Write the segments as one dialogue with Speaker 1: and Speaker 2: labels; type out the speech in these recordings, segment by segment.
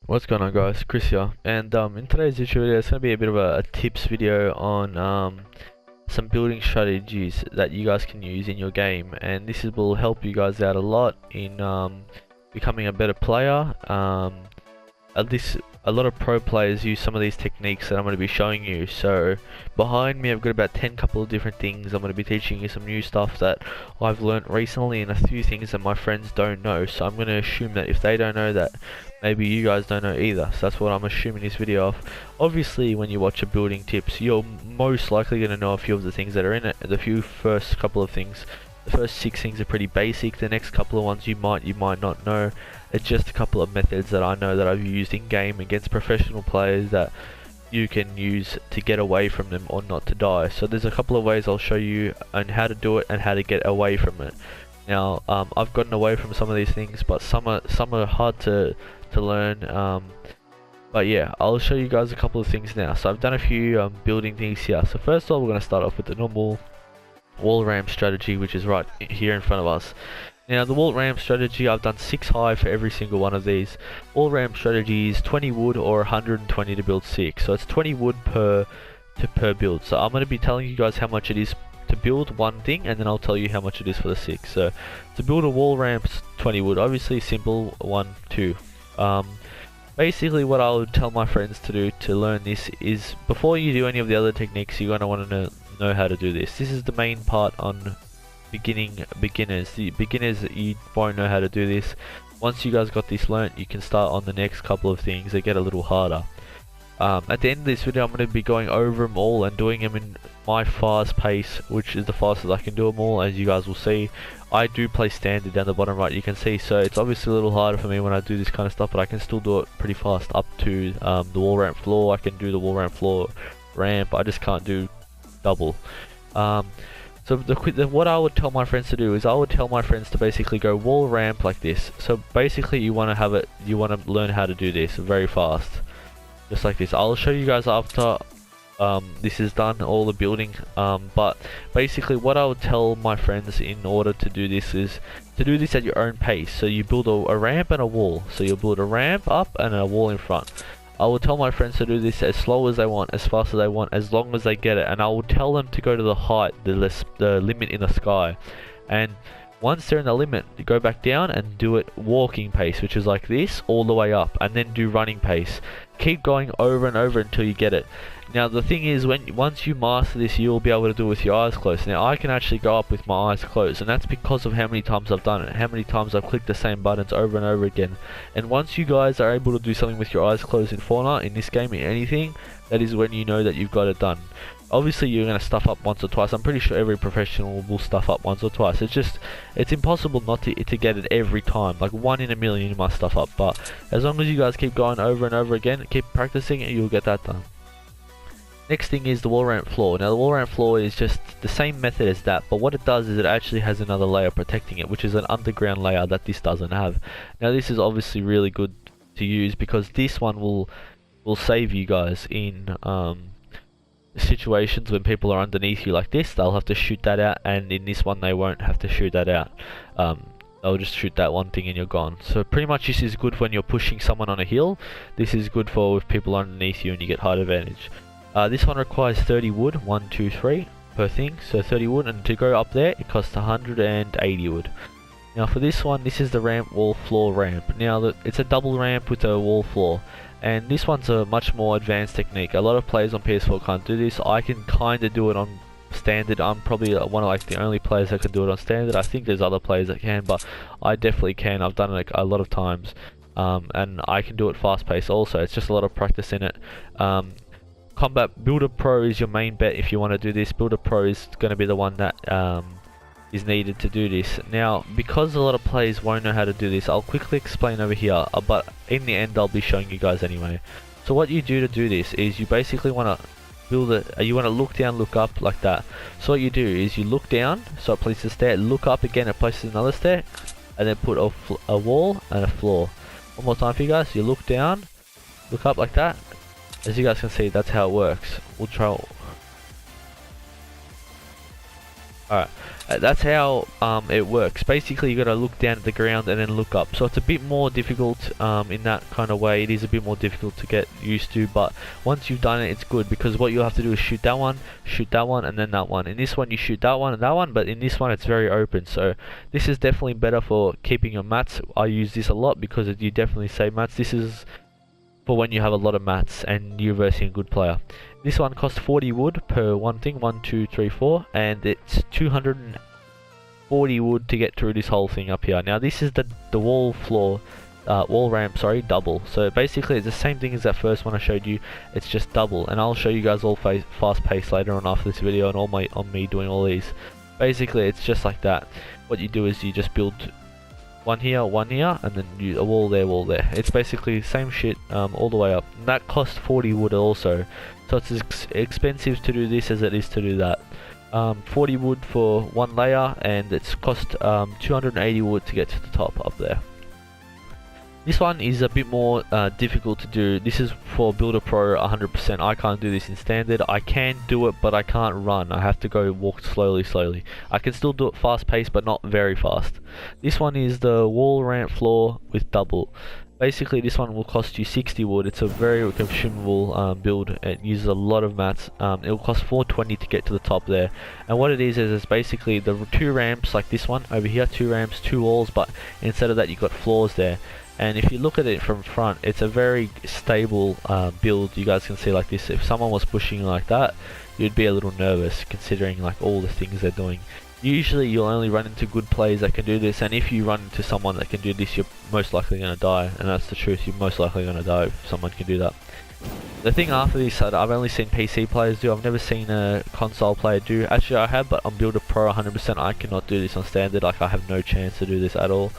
Speaker 1: What's going on, guys? Chris here, and in today's video it's going to be a bit of a tips video on some building strategies that you guys can use in your game, and will help you guys out a lot in becoming a better player. At least a lot of pro players use some of these techniques that I'm going to be showing you. So behind me I've got about 10 couple of different things. I'm going to be teaching you some new stuff that I've learned recently and a few things that my friends don't know. So I'm going to assume that if they don't know that, maybe you guys don't know either. So that's what I'm assuming this video of. Obviously when you watch a building tips, you're most likely going to know a few of the things that are in it. The first couple of things. The first 6 things are pretty basic. The next couple of ones you might not know. It's just a couple of methods that I know that I've used in game against professional players that you can use to get away from them or not to die. So there's a couple of ways I'll show you on how to do it and how to get away from it. Now I've gotten away from some of these things, but some are hard to learn. But yeah, I'll show you guys a couple of things now. So I've done a few building things here. So first of all, we're going to start off with the normal wall ramp strategy, which is right here in front of us. Now the wall ramp strategy, I've done 6 high for every single one of these. Wall ramp strategy is 20 wood or 120 to build 6. So it's 20 wood per build. So I'm going to be telling you guys how much it is to build one thing, and then I'll tell you how much it is for the 6. So to build a wall ramp, 20 wood. Obviously simple, 1, 2. Basically what I would tell my friends to do to learn this is, before you do any of the other techniques, you're going to want to know how to do this. This is the main part on beginners. The beginners, you won't know how to do this. Once you guys got this learnt, you can start on the next couple of things. They get a little harder. At the end of this video, I'm going to be going over them all and doing them in my fast pace, which is the fastest I can do them all. As you guys will see, I do play standard down the bottom right, you can see, so it's obviously a little harder for me when I do this kind of stuff, but I can still do it pretty fast up to the wall ramp floor. I can do the wall ramp floor ramp, I just can't do double. So what I would tell my friends to do is, I would tell my friends to basically go wall ramp like this. So basically you want to learn how to do this very fast, just like this. I'll show you guys after this is done, all the building, but basically what I would tell my friends in order to do this is to do this at your own pace. So you build a ramp and a wall. So you'll build a ramp up and a wall in front. I will tell my friends to do this as slow as they want, as fast as they want, as long as they get it, and I will tell them to go to the height, the limit in the sky. And once they're in the limit, you go back down and do it walking pace, which is like this, all the way up, and then do running pace. Keep going over and over until you get it. Now the thing is, once you master this, you'll be able to do it with your eyes closed. Now I can actually go up with my eyes closed, and that's because of how many times I've done it, how many times I've clicked the same buttons over and over again. And once you guys are able to do something with your eyes closed in Fortnite, in this game, in anything, that is when you know that you've got it done. Obviously you're going to stuff up once or twice. I'm pretty sure every professional will stuff up once or twice. It's impossible not to get it every time. Like 1 in a million you must stuff up, but as long as you guys keep going over and over again, keep practicing, you'll get that done. Next thing is the wall ramp floor. Now the wall ramp floor is just the same method as that, but what it does is it actually has another layer protecting it, which is an underground layer that this doesn't have. Now this is obviously really good to use because this one will save you guys in situations when people are underneath you like this. They'll have to shoot that out, and in this one they won't have to shoot that out. They'll just shoot that one thing and you're gone. So pretty much this is good when you're pushing someone on a hill. This is good for if people are underneath you and you get height advantage. This one requires 30 wood, 1, 2, 3 per thing, so 30 wood, and to go up there it costs 180 wood. Now for this one, this is the ramp wall floor ramp. Now it's a double ramp with a wall floor, and this one's a much more advanced technique. A lot of players on PS4 can't do this. I can kind of do it on standard. I'm probably one of like the only players that can do it on standard. I think there's other players that can, but I definitely can. I've done it like a lot of times, and I can do it fast paced also. It's just a lot of practice in it. Combat Builder Pro is your main bet if you want to do this. Builder Pro is going to be the one that is needed to do this. Now, because a lot of players won't know how to do this, I'll quickly explain over here, but in the end I'll be showing you guys anyway. So what you do to do this is you basically want to build it, you want to look down, look up like that. So what you do is you look down, so it places a stair, look up again, it places another stair, and then put a wall and a floor. One more time for you guys. You look down, look up like that. As you guys can see, that's how it works. We'll try. Alright, That's how it works. Basically, you got to look down at the ground and then look up. So it's a bit more difficult in that kind of way. It is a bit more difficult to get used to, but once you've done it, it's good, because what you'll have to do is shoot that one, and then that one. In this one, you shoot that one and that one, but in this one, it's very open. So this is definitely better for keeping your mats. I use this a lot because you definitely save mats. This is for when you have a lot of mats and you're versing a good player. This one costs 40 wood per one thing, 1, 2, 3, 4, and it's 240 wood to get through this whole thing up here. Now this is the wall ramp, sorry, double. So basically it's the same thing as that first one I showed you, it's just double, and I'll show you guys all fast paced later on after this video, and on me doing all these. Basically it's just like that. What you do is you just build one here, and then a wall there, wall there. It's basically the same shit all the way up. And that costs 40 wood also. So it's as expensive to do this as it is to do that. 40 wood for one layer, and it's cost 280 wood to get to the top up there. This one is a bit more difficult to do. This is for Builder Pro 100%. I can't do this in standard. I can do it, but I can't run. I have to go walk slowly. I can still do it fast paced, but not very fast. This one is the wall ramp floor with double. Basically this one will cost you 60 wood. It's a very consumable build. It uses a lot of mats. It will cost 420 to get to the top there. And what it is it's basically the 2 ramps like this one over here, 2 ramps, 2 walls, but instead of that you've got floors there. And if you look at it from front, it's a very stable build. You guys can see like this. If someone was pushing like that, you'd be a little nervous considering like all the things they're doing. Usually you'll only run into good players that can do this, and if you run into someone that can do this, you're most likely going to die, and that's the truth. You're most likely going to die if someone can do that. The thing after this, I've only seen PC players do. I've never seen a console player do. Actually I have, but on Builder Pro 100% I cannot do this on standard. Like I have no chance to do this at all.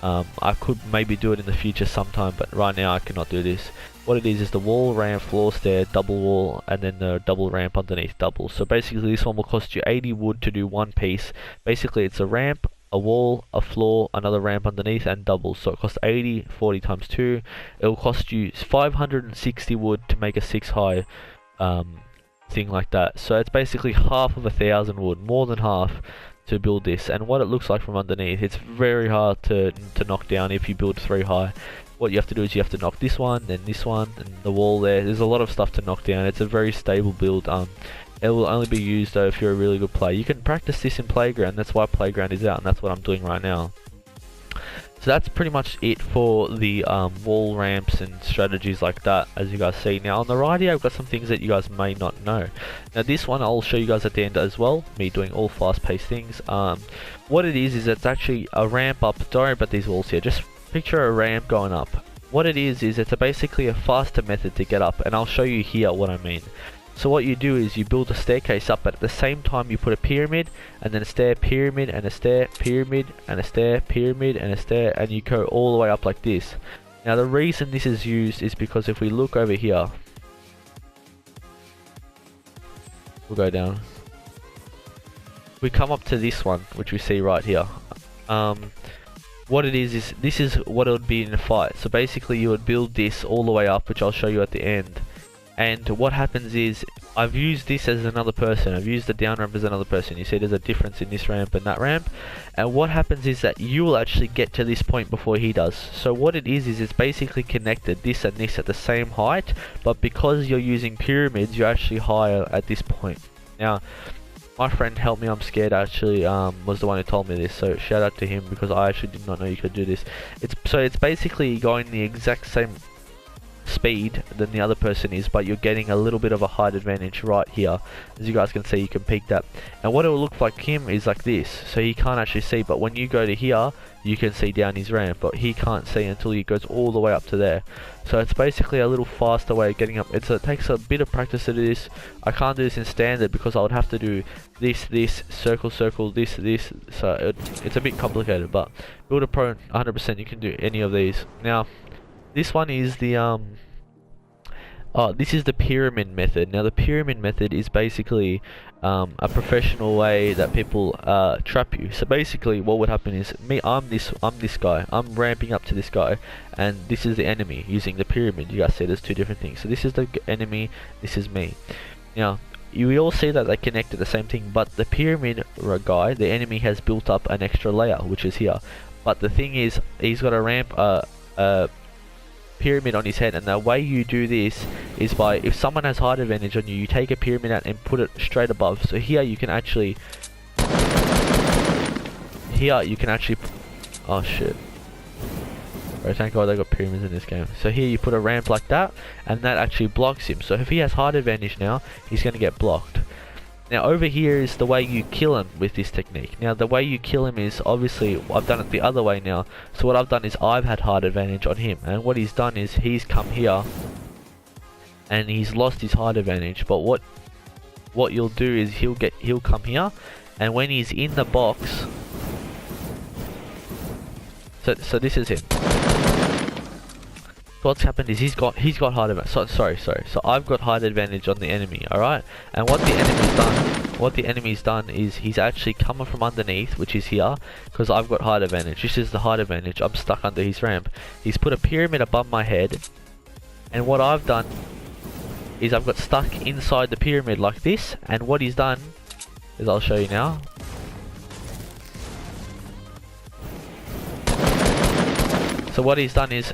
Speaker 1: I could maybe do it in the future sometime, but right now I cannot do this. What it is the wall, ramp, floor, stair, double wall, and then the double ramp underneath double. So basically this one will cost you 80 wood to do one piece. Basically it's a ramp, a wall, a floor, another ramp underneath, and double. So it costs 80, 40 times 2. It will cost you 560 wood to make a 6 high thing like that. So it's basically half of 1,000 wood, more than half, to build this. And what it looks like from underneath, it's very hard to knock down if you build 3 high. What you have to do is you have to knock this one, then this one, and the wall there. There's a lot of stuff to knock down. It's a very stable build. It will only be used though if you're a really good player. You can practice this in Playground. That's why Playground is out, and that's what I'm doing right now. So that's pretty much it for the wall ramps and strategies like that, as you guys see. Now on the right here I've got some things that you guys may not know. Now this one I'll show you guys at the end as well, me doing all fast paced things. What it is it's actually a ramp up. Don't worry about these walls here, just picture a ramp going up. What it is it's basically a faster method to get up, and I'll show you here what I mean. So what you do is you build a staircase up, but at the same time you put a pyramid, and then a stair, pyramid, and a stair, pyramid, and a stair, pyramid, and a stair, and you go all the way up like this. Now the reason this is used is because if we look over here, we'll go down, we come up to this one which we see right here. What it is this is what it would be in a fight. So basically you would build this all the way up, which I'll show you at the end. And what happens is, I've used this as another person, I've used the down ramp as another person. You see there's a difference in this ramp and that ramp. And what happens is that you will actually get to this point before he does. So what it is it's basically connected, this and this at the same height, but because you're using pyramids, you're actually higher at this point. Now, my friend Help Me I'm Scared actually was the one who told me this, so shout out to him, because I actually did not know you could do this. It's basically going the exact same speed than the other person is, but you're getting a little bit of a height advantage right here. As you guys can see, you can peek that, and what it will look like him is like this, so he can't actually see, but when you go to here you can see down his ramp, but he can't see until he goes all the way up to there. So it's basically a little faster way of getting up. It takes a bit of practice to do this. I can't do this in standard because I would have to do this, circle, this, so it's a bit complicated, but Builder Pro 100% you can do any of these. Now this one is the this is the pyramid method. Now the pyramid method is basically a professional way that people trap you. So basically what would happen is, I'm this guy, I'm ramping up to this guy, and this is the enemy using the pyramid. You guys see there's two different things. So this is the enemy, this is me. Now you all see that they connect to the same thing, but the pyramid guy, the enemy, has built up an extra layer, which is here. But the thing is, he's got a ramp, a pyramid on his head, and the way you do this is by, if someone has height advantage on you, you take a pyramid out and put it straight above. So here you can actually, oh shit. Right, thank God they got pyramids in this game. So here you put a ramp like that, and that actually blocks him. So if he has height advantage now, he's going to get blocked. Now over here is the way you kill him with this technique. Now the way you kill him is, obviously, I've done it the other way now. So what I've done is I've had height advantage on him, and what he's done is he's come here and he's lost his height advantage. But what you'll do is he'll come here, and when he's in the box, so this is him. What's happened is he's got height advantage. So I've got height advantage on the enemy, alright? And what the enemy's done is he's actually coming from underneath, which is here, because I've got height advantage. This is the height advantage. I'm stuck under his ramp. He's put a pyramid above my head, and what I've done is I've got stuck inside the pyramid like this, and what he's done is, I'll show you now. So what he's done is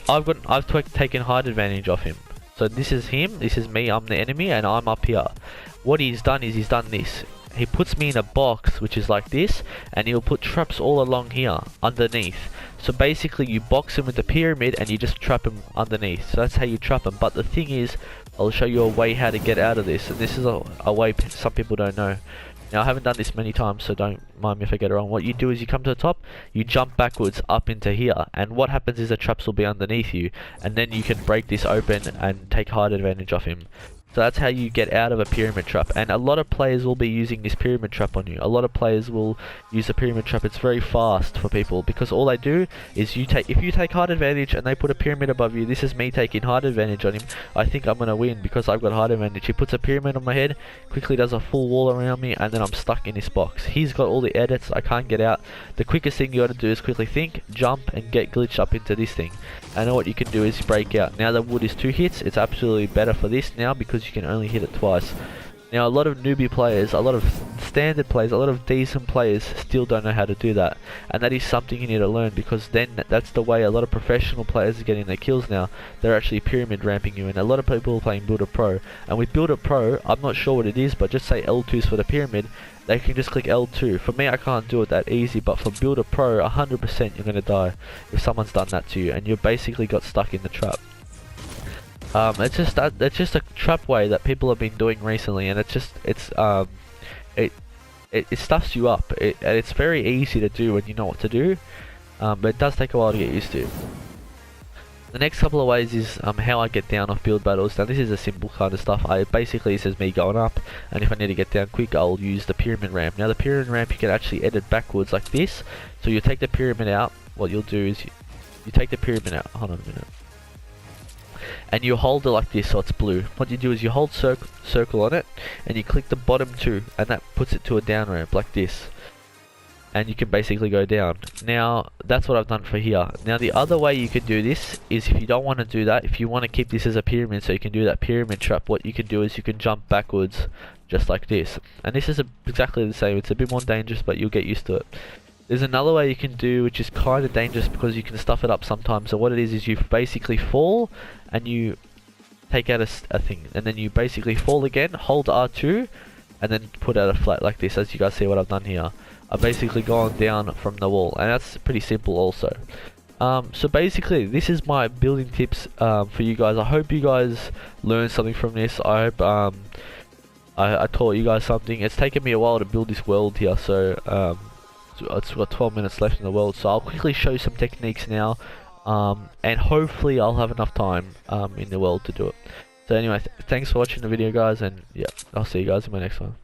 Speaker 1: I've taken height advantage off him. So this is him, this is me, I'm the enemy, and I'm up here. What he's done is he's done this. He puts me in a box which is like this, and he'll put traps all along here underneath. So basically you box him with the pyramid and you just trap him underneath. So that's how you trap him. But the thing is, I'll show you a way how to get out of this, and this is a way some people don't know. Now I haven't done this many times, so don't mind me if I get it wrong. What you do is you come to the top, you jump backwards up into here, and what happens is the traps will be underneath you, and then you can break this open and take height advantage off him. So that's how you get out of a pyramid trap, and a lot of players will be using this pyramid trap on you. A lot of players will use a pyramid trap. It's very fast for people, because all they do is if you take height advantage and they put a pyramid above you, this is me taking height advantage on him. I think I'm going to win because I've got height advantage. He puts a pyramid on my head, quickly does a full wall around me, and then I'm stuck in this box. He's got all the edits, I can't get out. The quickest thing you got to do is quickly think, jump, and get glitched up into this thing. And then what you can do is break out. Now the wood is 2 hits, it's absolutely better for this now because you can only hit it twice. Now a lot of newbie players, a lot of standard players, a lot of decent players still don't know how to do that, and that is something you need to learn, because then that's the way a lot of professional players are getting their kills now. They're actually pyramid ramping you, and a lot of people are playing Builder Pro, and with Builder Pro, I'm not sure what it is, but just say L2's for the pyramid, they can just click L2. For me, I can't do it that easy, but for Builder Pro, 100% you're going to die if someone's done that to you, and you've basically got stuck in the trap. It's just a trap way that people have been doing recently, and it stuffs you up. And it's very easy to do when you know what to do, but it does take a while to get used to. The next couple of ways is how I get down off build battles. Now this is a simple kind of stuff. Basically this is me going up, and if I need to get down quick, I'll use the pyramid ramp. Now the pyramid ramp you can actually edit backwards like this. So you take the pyramid out. What you'll do is you take the pyramid out. Hold on a minute. And you hold it like this so it's blue. What you do is you hold circle on it, and you click the bottom 2, and that puts it to a down ramp like this. And you can basically go down. Now that's what I've done for here. Now the other way you can do this is, if you don't want to do that, if you want to keep this as a pyramid so you can do that pyramid trap, what you can do is you can jump backwards just like this. And this is exactly the same. It's a bit more dangerous, but you'll get used to it. There's another way you can do which is kind of dangerous because you can stuff it up sometimes. So what it is you basically fall and you take out a thing, and then you basically fall again, hold R2, and then put out a flat like this. As you guys see what I've done here, I've basically gone down from the wall, and that's pretty simple also. So basically this is my building tips for you guys. I hope you guys learned something from this. I hope I taught you guys something. It's taken me a while to build this world here, so it's got 12 minutes left in the world, so I'll quickly show you some techniques now, and hopefully I'll have enough time in the world to do it. So anyway, thanks for watching the video guys, and yeah, I'll see you guys in my next one.